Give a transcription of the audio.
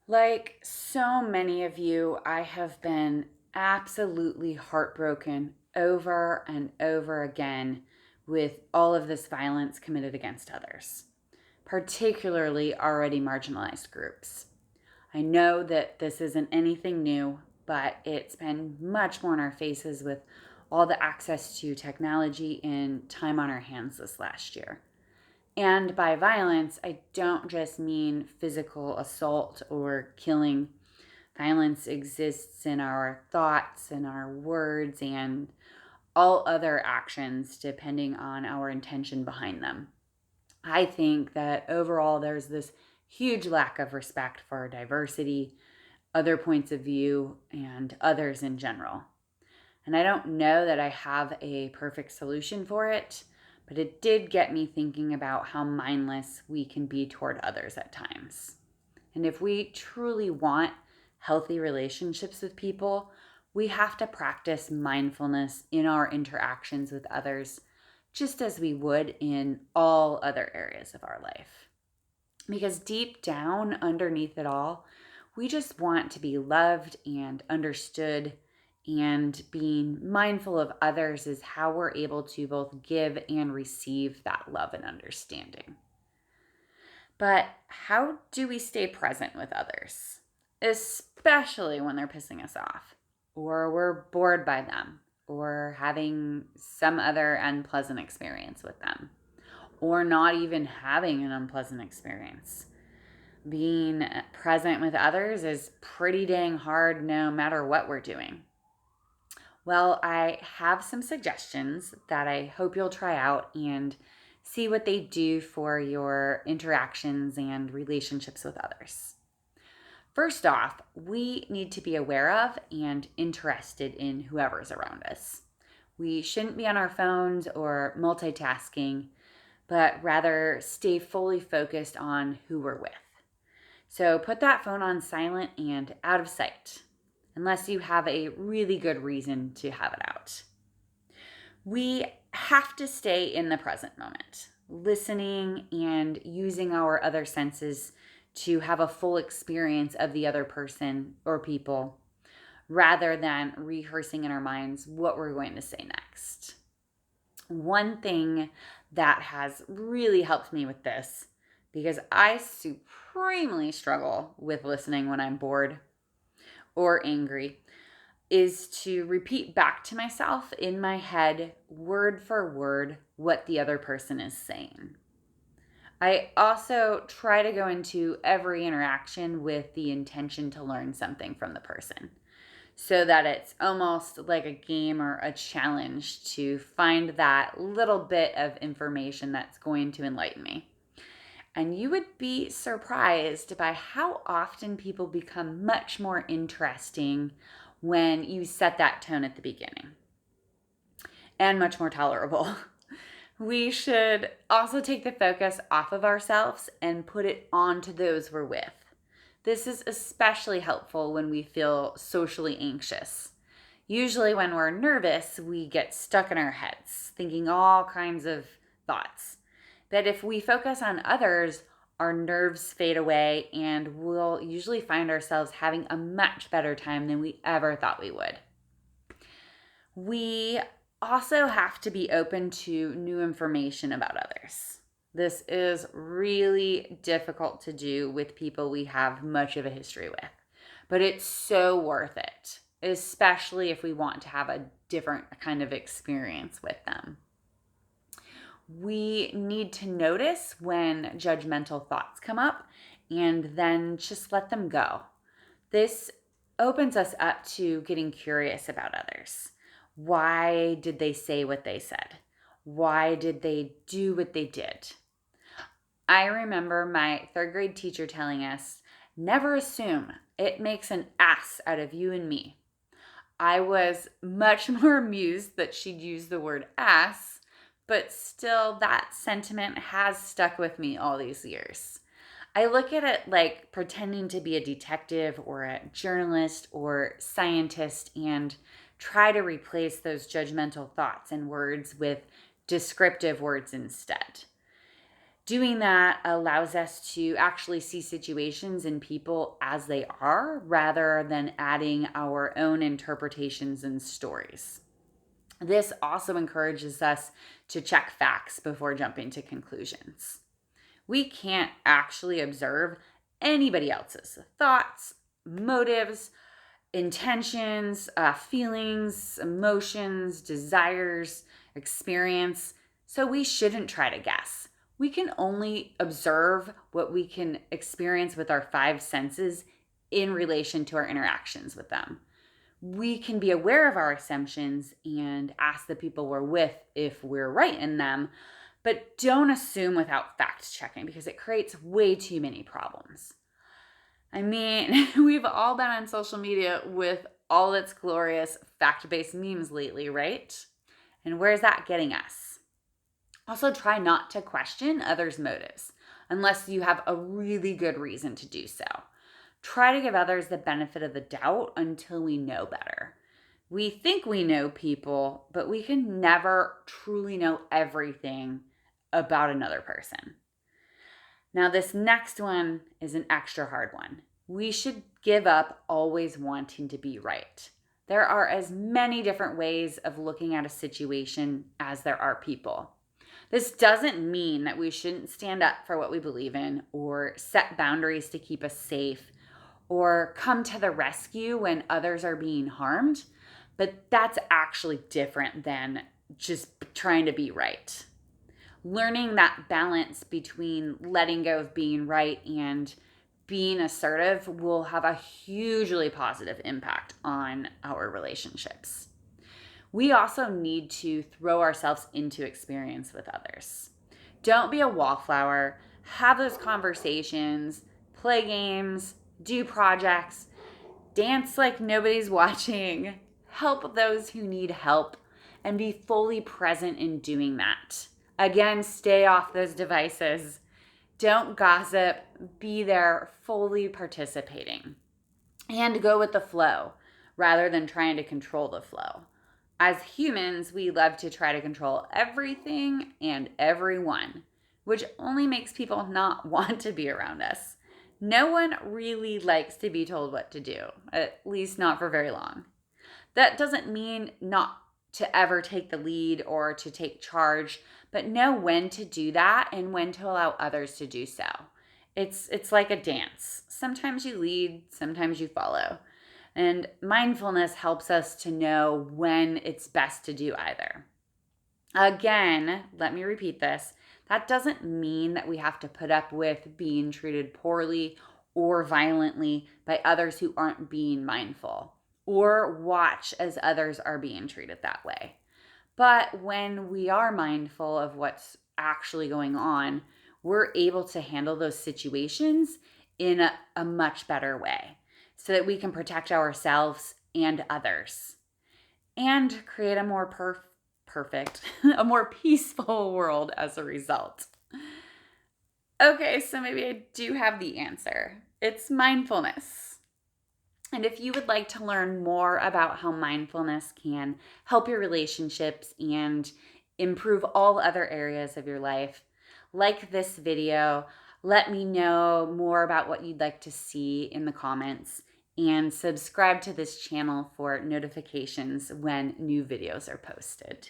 Like so many of you, I have been absolutely heartbroken over and over again with all of this violence committed against others, particularly already marginalized groups. I know that this isn't anything new, but it's been much more in our faces with all the access to technology and time on our hands this last year. And by violence, I don't just mean physical assault or killing. Violence exists in our thoughts and our words and all other actions depending on our intention behind them. I think that overall there's this huge lack of respect for diversity, other points of view, and others in general. And I don't know that I have a perfect solution for it, but it did get me thinking about how mindless we can be toward others at times. And if we truly want healthy relationships with people, we have to practice mindfulness in our interactions with others, just as we would in all other areas of our life. Because deep down, underneath it all, we just want to be loved and understood, and being mindful of others is how we're able to both give and receive that love and understanding. But how do we stay present with others, especially when they're pissing us off, or we're bored by them, or having some other unpleasant experience with them, or not even having an unpleasant experience? Being present with others is pretty dang hard no matter what we're doing. Well, I have some suggestions that I hope you'll try out and see what they do for your interactions and relationships with others. First off, we need to be aware of and interested in whoever's around us. We shouldn't be on our phones or multitasking, but rather stay fully focused on who we're with. So put that phone on silent and out of sight, unless you have a really good reason to have it out. We have to stay in the present moment, listening and using our other senses to have a full experience of the other person or people, rather than rehearsing in our minds what we're going to say next. One thing that has really helped me with this, because I supremely struggle with listening when I'm bored or angry, is to repeat back to myself in my head, word for word, what the other person is saying. I also try to go into every interaction with the intention to learn something from the person, so that it's almost like a game or a challenge to find that little bit of information that's going to enlighten me. And you would be surprised by how often people become much more interesting when you set that tone at the beginning, and much more tolerable. We should also take the focus off of ourselves and put it onto those we're with. This is especially helpful when we feel socially anxious. Usually, when we're nervous, we get stuck in our heads, thinking all kinds of thoughts. But if we focus on others, our nerves fade away, and we'll usually find ourselves having a much better time than we ever thought we would. We also have to be open to new information about others. This is really difficult to do with people we have much of a history with, but it's so worth it, especially if we want to have a different kind of experience with them. We need to notice when judgmental thoughts come up and then just let them go. This opens us up to getting curious about others. Why did they say what they said? Why did they do what they did? I remember my third grade teacher telling us, never assume. It makes an ass out of you and me. I was much more amused that she'd use the word ass, but still that sentiment has stuck with me all these years. I look at it like pretending to be a detective or a journalist or scientist and try to replace those judgmental thoughts and words with descriptive words instead. Doing that allows us to actually see situations and people as they are rather than adding our own interpretations and stories. This also encourages us to check facts before jumping to conclusions. We can't actually observe anybody else's thoughts, motives, intentions, feelings, emotions, desires, experience, so we shouldn't try to guess. We can only observe what we can experience with our five senses in relation to our interactions with them. We can be aware of our assumptions and ask the people we're with if we're right in them, but don't assume without fact checking because it creates way too many problems. I mean, we've all been on social media with all its glorious fact-based memes lately, right? And where's that getting us? Also, try not to question others' motives unless you have a really good reason to do so. Try to give others the benefit of the doubt until we know better. We think we know people, but we can never truly know everything about another person. Now, this next one is an extra hard one. We should give up always wanting to be right. There are as many different ways of looking at a situation as there are people. This doesn't mean that we shouldn't stand up for what we believe in or set boundaries to keep us safe or come to the rescue when others are being harmed, but that's actually different than just trying to be right. Learning that balance between letting go of being right and being assertive will have a hugely positive impact on our relationships. We also need to throw ourselves into experience with others. Don't be a wallflower. Have those conversations, play games, do projects, dance like nobody's watching, help those who need help, and be fully present in doing that. Again, stay off those devices. Don't gossip. Be there fully participating. And go with the flow rather than trying to control the flow. As humans, we love to try to control everything and everyone, which only makes people not want to be around us. No one really likes to be told what to do, at least not for very long. That doesn't mean not to ever take the lead or to take charge, but know when to do that and when to allow others to do so. It's like a dance. Sometimes you lead, sometimes you follow. And mindfulness helps us to know when it's best to do either. Again, let me repeat this. That doesn't mean that we have to put up with being treated poorly or violently by others who aren't being mindful, or watch as others are being treated that way. But when we are mindful of what's actually going on, we're able to handle those situations in a much better way so that we can protect ourselves and others and create a more perfect, a more peaceful world as a result. Okay, so maybe I do have the answer. It's mindfulness. And if you would like to learn more about how mindfulness can help your relationships and improve all other areas of your life, like this video, let me know more about what you'd like to see in the comments, and subscribe to this channel for notifications when new videos are posted.